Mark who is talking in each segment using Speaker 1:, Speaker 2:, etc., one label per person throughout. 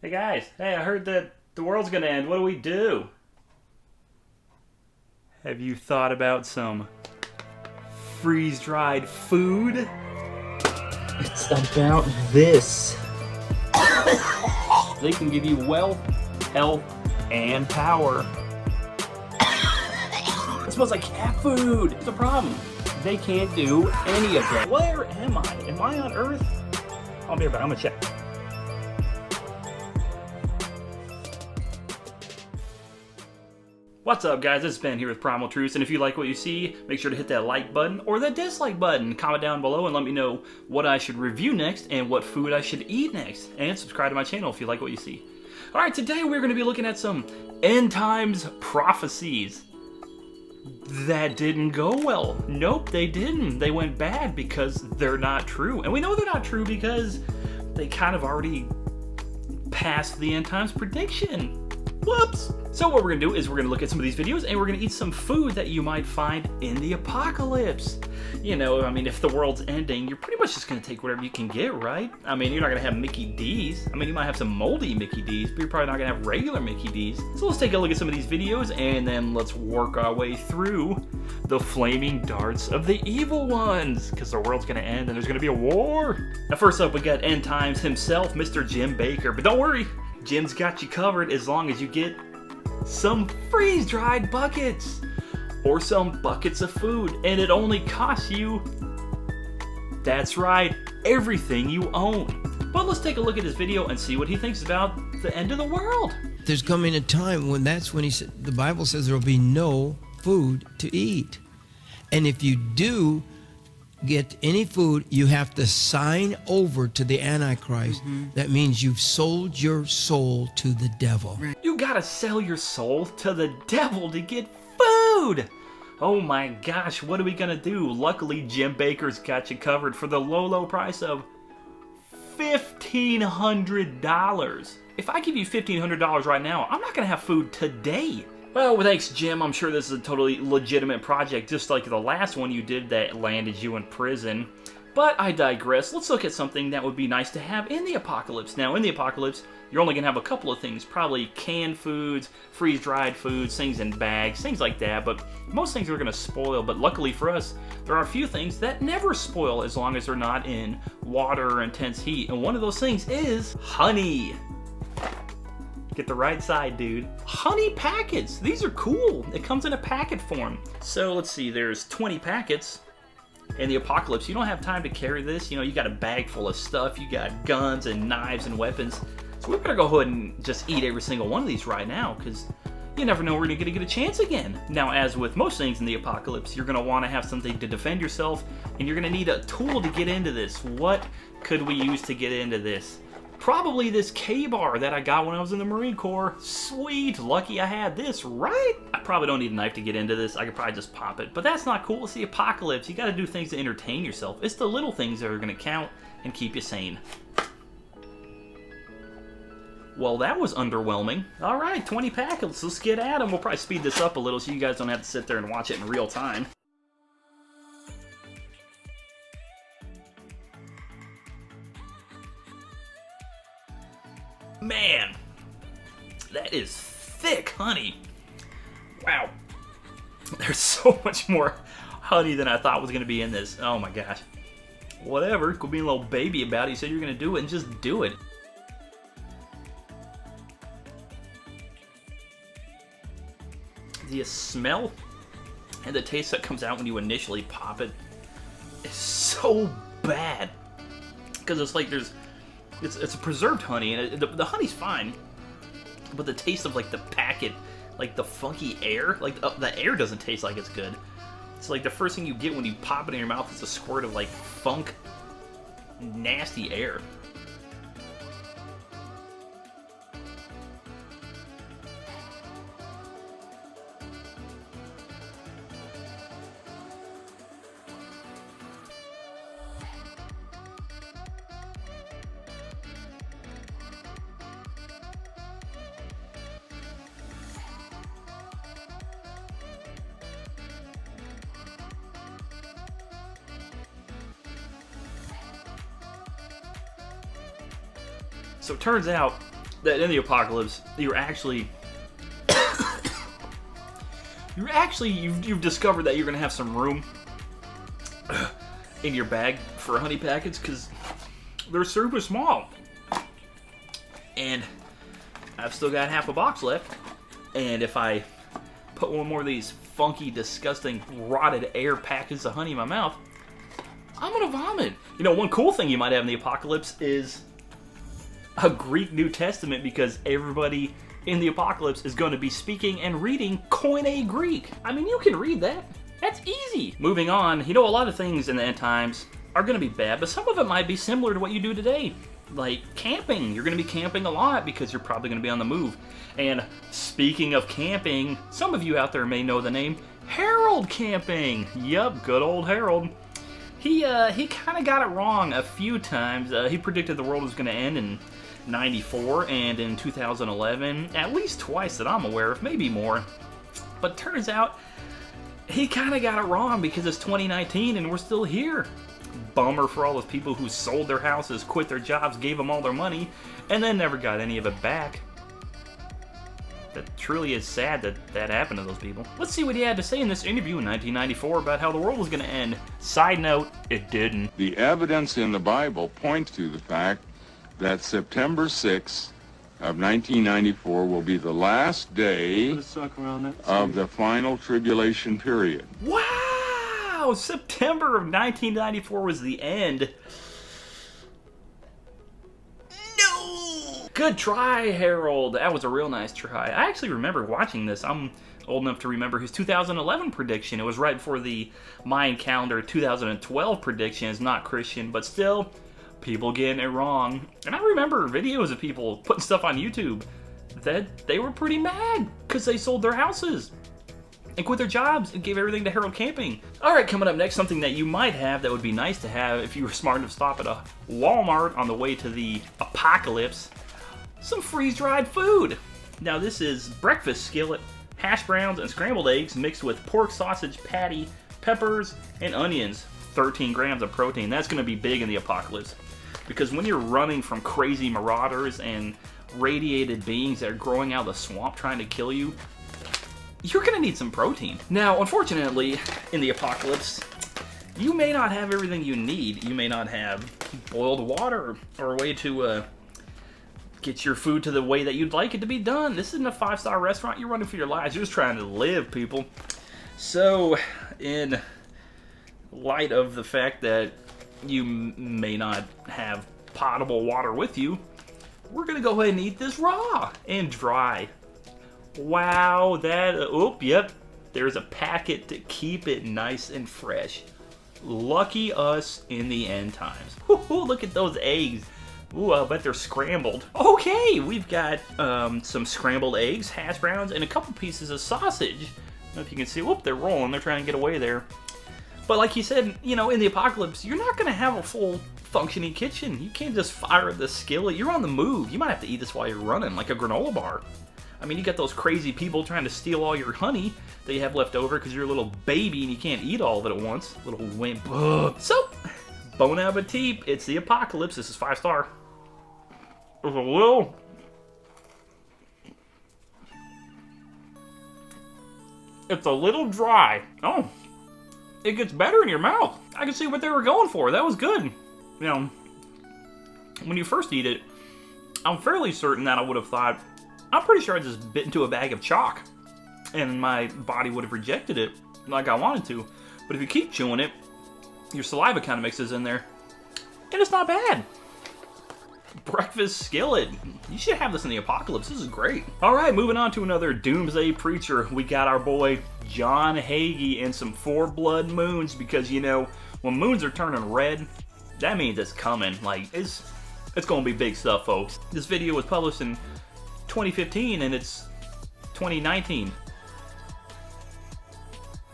Speaker 1: Hey guys, hey, I heard that the world's gonna end. What do we do? Have you thought about some freeze-dried food? It's about this. They can give you wealth, health, and power. It smells like cat food. It's a problem. They can't do any of that. Where am I? Am I on Earth? I'll be right back. I'm gonna check. What's up, guys? It's Ben here with Primal Truths, and if you like what you see, make sure to hit that like button or the dislike button. Comment down below and let me know what I should review next and what food I should eat next. And subscribe to my channel if you like what you see. Alright, today we're going to be looking at some end times prophecies. That didn't go well. Nope, they didn't. They went bad because they're not true. And we know they're not true because they kind of already passed the end times prediction. Whoops! So what we're going to do is we're going to look at some of these videos and we're going to eat some food that you might find in the apocalypse. You know, I mean, if the world's ending, you're pretty much just going to take whatever you can get, right? I mean, you're not going to have Mickey D's. I mean, you might have some moldy Mickey D's, but you're probably not going to have regular Mickey D's. So let's take a look at some of these videos and then let's work our way through the flaming darts of the evil ones, because the world's going to end and there's going to be a war. Now, first up, we got End Times himself, Mr. Jim Bakker. But don't worry, Jim's got you covered as long as you get some freeze-dried buckets or some buckets of food, and it only costs you, that's right, everything you own. But let's take a look at his video and see what he thinks about the end of the world.
Speaker 2: There's coming a time when he said, the Bible says there will be no food to eat. And if you do get any food, you have to sign over to the Antichrist. That means you've sold your soul to the devil.
Speaker 1: You gotta sell your soul to the devil to get food! Oh my gosh, what are we gonna do? Luckily, Jim Bakker's got you covered for the low price of $1,500. If I give you $1,500 right now, I'm not gonna have food today. Well, thanks, Jim. I'm sure this is a totally legitimate project, just like the last one you did that landed you in prison. But I digress. Let's look at something that would be nice to have in the apocalypse. Now, in the apocalypse, you're only going to have a couple of things. Probably canned foods, freeze-dried foods, things in bags, things like that. But most things are going to spoil. But luckily for us, there are a few things that never spoil as long as they're not in water or intense heat. And one of those things is honey. Get the right side, dude. Honey packets. These are cool. It comes in a packet form. So let's see, there's 20 packets. In the apocalypse, you don't have time to carry this. You know, you got a bag full of stuff. You got guns and knives and weapons. So we better go ahead and just eat every single one of these right now, because you never know when you're going to get a chance again. Now, as with most things in the apocalypse, you're going to want to have something to defend yourself, and you're going to need a tool to get into this. What could we use to get into this? Probably this K-bar that I got when I was in the Marine Corps. Sweet, lucky I had this, right? I probably don't need a knife to get into this. I could probably just pop it. But that's not cool. It's the apocalypse. You got to do things to entertain yourself. It's the little things that are going to count and keep you sane. Well, that was underwhelming. All right, 20 packets. Let's get at them. We'll probably speed this up a little so you guys don't have to sit there and watch it in real time. Man, that is thick honey. Wow. There's so much more honey than I thought was going to be in this. Oh my gosh. Whatever. Quit being a little baby about it. You said you're going to do it, and just do it. The smell and the taste that comes out when you initially pop it is so bad. Because it's like it's a preserved honey, and the honey's fine, but the taste of like the packet, like the funky air, like the air doesn't taste like it's good. It's like the first thing you get when you pop it in your mouth is a squirt of like funk, nasty air. So it turns out that in the apocalypse, you've discovered that you're gonna have some room in your bag for honey packets because they're super small. And I've still got half a box left. And if I put one more of these funky, disgusting, rotted air packets of honey in my mouth, I'm gonna vomit. You know, one cool thing you might have in the apocalypse is a Greek New Testament, because everybody in the apocalypse is going to be speaking and reading Koine Greek. I mean, you can read that. That's easy. Moving on, you know, a lot of things in the end times are going to be bad, but some of it might be similar to what you do today. Like camping. You're going to be camping a lot because you're probably going to be on the move. And speaking of camping, some of you out there may know the name Harold Camping. Yup, good old Harold. He kind of got it wrong a few times. He predicted the world was going to end in 94 and in 2011, at least twice that I'm aware of, maybe more. But turns out he kind of got it wrong because it's 2019 and we're still here. Bummer for all those people who sold their houses, quit their jobs, gave them all their money, and then never got any of it back. That truly is sad that that happened to those people. Let's see what he had to say in this interview in 1994 about how the world was going to end. Side note, it didn't.
Speaker 3: The evidence in the Bible points to the fact that September 6th of 1994 will be the last day of the final tribulation period.
Speaker 1: Wow! September of 1994 was the end. No! Good try, Harold. That was a real nice try. I actually remember watching this. I'm old enough to remember his 2011 prediction. It was right before the Mayan calendar 2012 prediction. It's not Christian, but still, people getting it wrong. And I remember videos of people putting stuff on YouTube that they were pretty mad because they sold their houses and quit their jobs and gave everything to Harold Camping. Alright, coming up next, something that you might have that would be nice to have if you were smart enough to stop at a Walmart on the way to the apocalypse. Some freeze-dried food. Now this is breakfast skillet, hash browns, and scrambled eggs mixed with pork sausage patty, peppers, and onions. 13 grams of protein. That's going to be big in the apocalypse. Because when you're running from crazy marauders and radiated beings that are growing out of the swamp trying to kill you, you're going to need some protein. Now, unfortunately, in the apocalypse, you may not have everything you need. You may not have boiled water or a way to get your food to the way that you'd like it to be done. This isn't a 5-star restaurant. You're running for your lives. You're just trying to live, people. So, in light of the fact that you may not have potable water with you, we're gonna go ahead and eat this raw and dry. Wow, yep, there's a packet to keep it nice and fresh. Lucky us in the end times. Woo-hoo, look at those eggs. Ooh, I bet they're scrambled. Okay, we've got some scrambled eggs, hash browns, and a couple pieces of sausage. I don't know if you can see, whoop, they're rolling, they're trying to get away there. But like you said, you know, in the apocalypse, you're not going to have a full functioning kitchen. You can't just fire up the skillet. You're on the move. You might have to eat this while you're running, like a granola bar. I mean, you got those crazy people trying to steal all your honey that you have left over because you're a little baby and you can't eat all of it at once. Little wimp. Ugh. So, bon appetit. It's the apocalypse. This is 5-star. There's a little... It's a little dry. Oh. It gets better in your mouth. I can see what they were going for. That was good. You know, when you first eat it, I'm fairly certain that I would have thought, I'm pretty sure I just bit into a bag of chalk and my body would have rejected it like I wanted to. But if you keep chewing it, your saliva kind of mixes in there. And it's not bad. Breakfast skillet. You should have this in the apocalypse. This is great. All right, moving on to another doomsday preacher. We got our boy John Hagee and some 4 blood moons, because you know when moons are turning red, that means it's coming. Like it's gonna be big stuff, folks. This video was published in 2015 and it's 2019.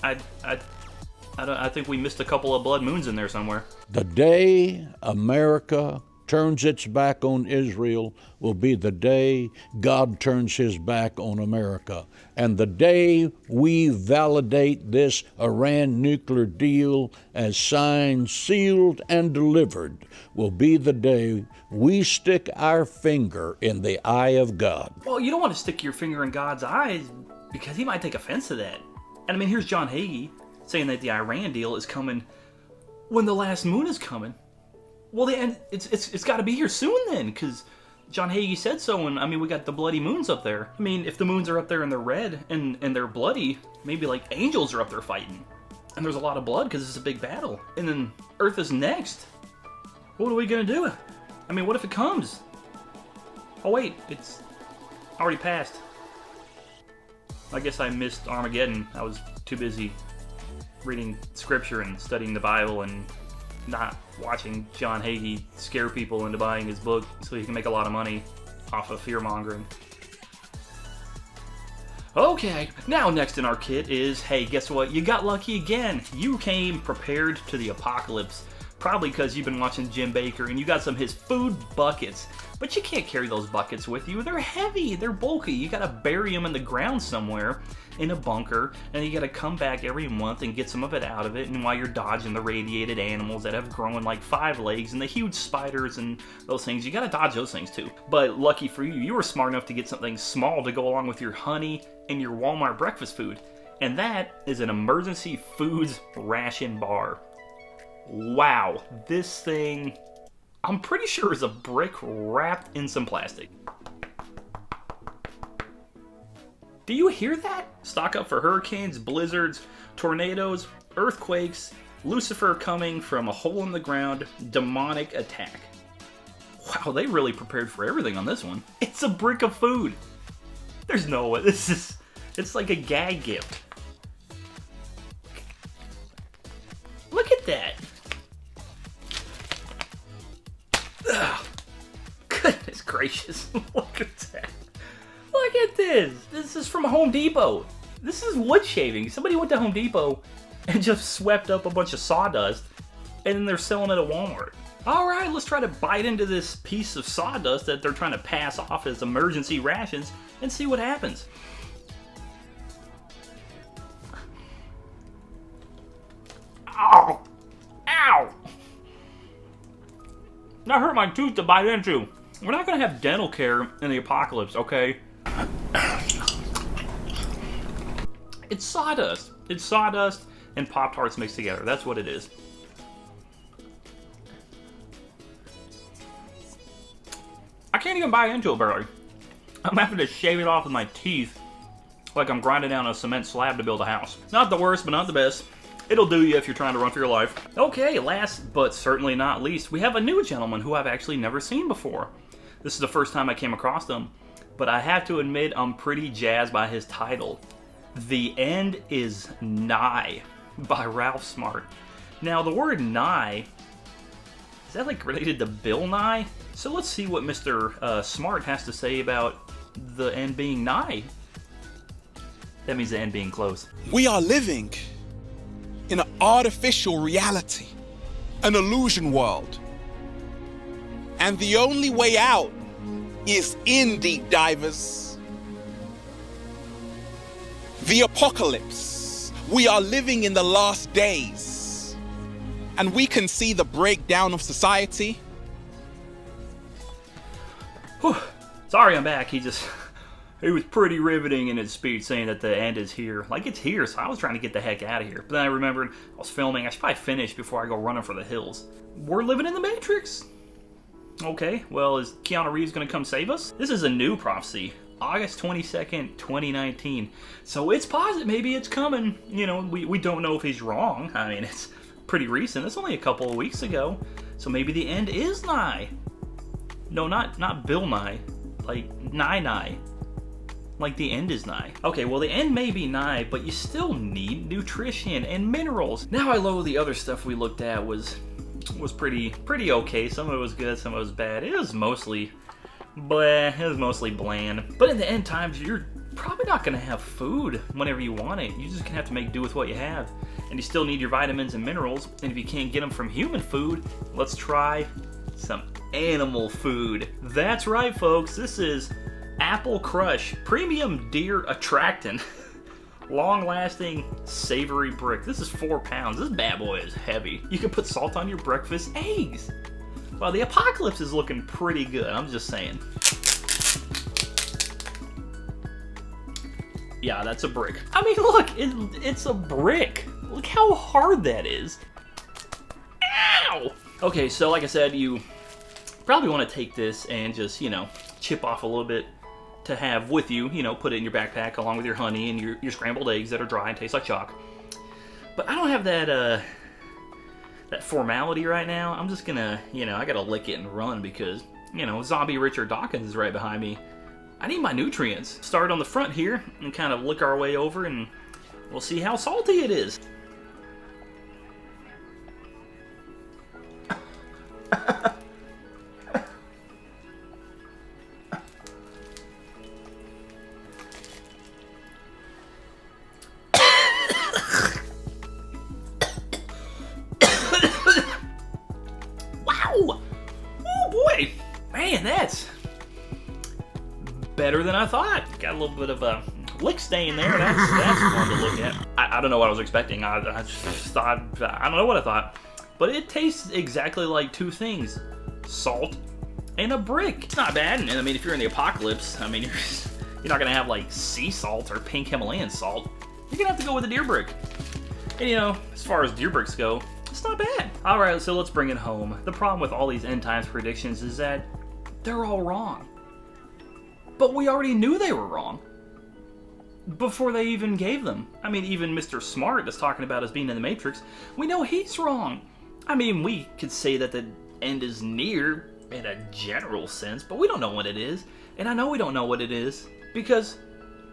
Speaker 1: I think we missed a couple of blood moons in there somewhere.
Speaker 4: The day America turns its back on Israel will be the day God turns his back on America. And the day we validate this Iran nuclear deal as signed, sealed, and delivered will be the day we stick our finger in the eye of God.
Speaker 1: Well, you don't want to stick your finger in God's eyes because he might take offense to that. And I mean, here's John Hagee saying that the Iran deal is coming when the last moon is coming. Well, it's got to be here soon then, because John Hagee said so, and I mean, we got the bloody moons up there. I mean, if the moons are up there and they're red and they're bloody, maybe like angels are up there fighting. And there's a lot of blood because it's a big battle. And then Earth is next. What are we going to do? I mean, what if it comes? Oh wait, it's already passed. I guess I missed Armageddon. I was too busy reading scripture and studying the Bible and not watching John Hagee scare people into buying his book so he can make a lot of money off of fear-mongering. Okay, now next in our kit is, hey, guess what? You got lucky again. You came prepared to the apocalypse. Probably because you've been watching Jim Bakker and you got some of his food buckets. But you can't carry those buckets with you. They're heavy, they're bulky. You gotta bury them in the ground somewhere in a bunker, and you gotta come back every month and get some of it out of it. And while you're dodging the radiated animals that have grown like 5 legs and the huge spiders and those things, you gotta dodge those things too. But lucky for you, you were smart enough to get something small to go along with your honey and your Walmart breakfast food. And that is an emergency foods ration bar. Wow, this thing, I'm pretty sure is a brick wrapped in some plastic. Do you hear that? Stock up for hurricanes, blizzards, tornadoes, earthquakes, Lucifer coming from a hole in the ground, demonic attack. Wow, they really prepared for everything on this one. It's a brick of food. There's no way, it's like a gag gift. Look at that. Ugh. Goodness gracious, look at that. Look at this. This is from Home Depot. This is wood shaving. Somebody went to Home Depot and just swept up a bunch of sawdust, and then they're selling it at Walmart. All right, let's try to bite into this piece of sawdust that they're trying to pass off as emergency rations and see what happens. Ow! Ow! That hurt my tooth to bite into. We're not going to have dental care in the apocalypse, okay? It's sawdust. It's sawdust and Pop-Tarts mixed together. That's what it is. I can't even bite into it, barely. I'm having to shave it off with my teeth like I'm grinding down a cement slab to build a house. Not the worst, but not the best. It'll do you if you're trying to run for your life. Okay, last but certainly not least, we have a new gentleman who I've actually never seen before. This is the first time I came across him, but I have to admit I'm pretty jazzed by his title. The End is Nigh by Ralph Smart. Now, the word nigh, is that like related to Bill Nye? So let's see what Mr. Smart has to say about the end being nigh. That means the end being close.
Speaker 5: We are living in an artificial reality, an illusion world. And the only way out is in, deep divers. The apocalypse. We are living in the last days. And we can see the breakdown of society.
Speaker 1: Whew. Sorry I'm back, he was pretty riveting in his speech saying that the end is here. Like, it's here, so I was trying to get the heck out of here. But then I remembered I was filming. I should probably finish before I go running for the hills. We're living in the Matrix. Okay, well, is Keanu Reeves going to come save us? This is a new prophecy. August 22nd, 2019. So it's positive. Maybe it's coming. You know, we don't know if he's wrong. I mean, it's pretty recent. It's only a couple of weeks ago. So maybe the end is nigh. No, not Bill Nye. Like, nigh. Like the end is nigh. Okay, well the end may be nigh, but you still need nutrition and minerals. Now I know the other stuff we looked at was pretty okay. Some of it was good, some of it was bad. It was mostly bleh, it was mostly bland. But in the end times, you're probably not gonna have food whenever you want it. You're just gonna have to make do with what you have. And you still need your vitamins and minerals, and if you can't get them from human food, let's try some animal food. That's right, folks. This is Apple Crush Premium Deer Attractant. Long-lasting, savory brick. This is 4 pounds. This bad boy is heavy. You can put salt on your breakfast eggs. Well, the apocalypse is looking pretty good. I'm just saying. Yeah, that's a brick. I mean, look, it's a brick. Look how hard that is. Ow! Okay, so like I said, you probably want to take this and just, you know, chip off a little bit to have with you, you know, put it in your backpack along with your honey and your scrambled eggs that are dry and taste like chalk. But I don't have that formality right now. I'm just gonna, you know, I gotta lick it and run because, you know, zombie Richard Dawkins is right behind me. I need my nutrients. Start on the front here and kind of lick our way over and we'll see how salty it is. Wow! Oh boy! Man, that's better than I thought. Got a little bit of a lick stain there. That's fun to look at. I don't know what I was expecting. I just thought, I don't know what I thought. But it tastes exactly like two things. Salt and a brick. It's not bad. And I mean, if you're in the apocalypse, I mean, you're not going to have like sea salt or pink Himalayan salt. You're going to have to go with a deer brick. And you know, as far as deer bricks go, it's not bad. All right, so let's bring it home. The problem with all these end times predictions is that they're all wrong. But we already knew they were wrong before they even gave them. I mean, even Mr. Smart that's talking about us being in the Matrix, we know he's wrong. I mean, we could say that the end is near in a general sense, but we don't know when it is. And I know we don't know what it is because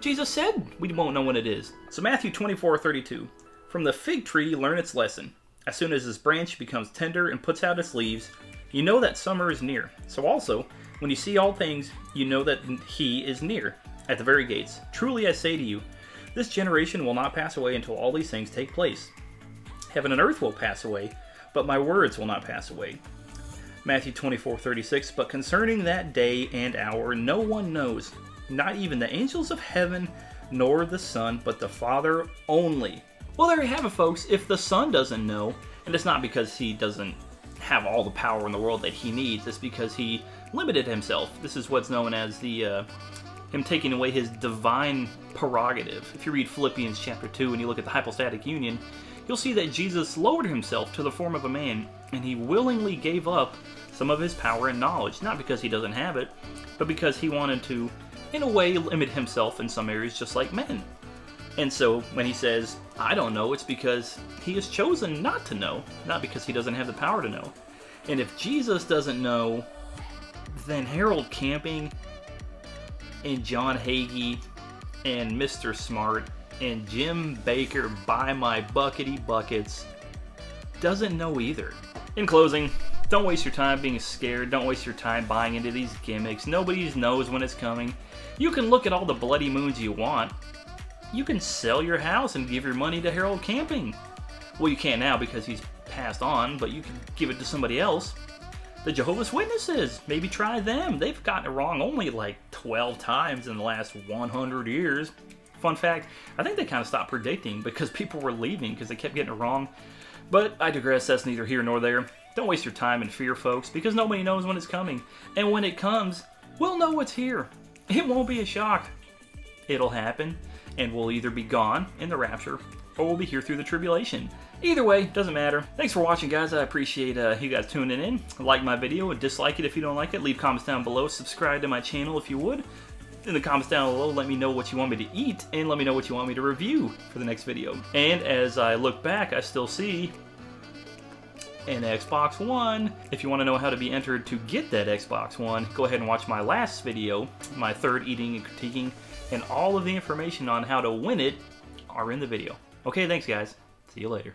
Speaker 1: Jesus said we won't know when it is. So Matthew 24:32, from the fig tree learn its lesson. As soon as its branch becomes tender and puts out its leaves, you know that summer is near. So also, when you see all things, you know that he is near, at the very gates. Truly I say to you, this generation will not pass away until all these things take place. Heaven and earth will pass away, but my words will not pass away. Matthew 24:36, but concerning that day and hour, no one knows, not even the angels of heaven, nor the Son, but the Father only. Well, there you have it, folks. If the Son doesn't know, and it's not because he doesn't have all the power in the world that he needs, it's because he limited himself. This is what's known as the him taking away his divine prerogative. If you read Philippians chapter 2 and you look at the hypostatic union, you'll see that Jesus lowered himself to the form of a man, and he willingly gave up some of his power and knowledge, not because he doesn't have it, but because he wanted to, in a way, limit himself in some areas just like men. And so when he says, I don't know, it's because he has chosen not to know, not because he doesn't have the power to know. And if Jesus doesn't know, then Harold Camping and John Hagee and Mr. Smart and Jim Bakker by my buckety buckets doesn't know either. In closing, don't waste your time being scared. Don't waste your time buying into these gimmicks. Nobody knows when it's coming. You can look at all the bloody moons you want. You can sell your house and give your money to Harold Camping. Well, you can't now because he's passed on, but you can give it to somebody else. The Jehovah's Witnesses, maybe try them. They've gotten it wrong only like 12 times in the last 100 years. Fun fact, I think they kind of stopped predicting because people were leaving because they kept getting it wrong. But I digress, that's neither here nor there. Don't waste your time in fear, folks, because nobody knows when it's coming. And when it comes, we'll know it's here. It won't be a shock. It'll happen, and we'll either be gone in the rapture, or we'll be here through the tribulation. Either way, doesn't matter. Thanks for watching, guys. I appreciate you guys tuning in. Like my video and dislike it if you don't like it. Leave comments down below. Subscribe to my channel if you would. In the comments down below, let me know what you want me to eat, and let me know what you want me to review for the next video. And as I look back, I still see an Xbox One. If you want to know how to be entered to get that Xbox One, go ahead and watch my last video, my third eating and critiquing, and all of the information on how to win it are in the video. Okay, thanks guys. See you later.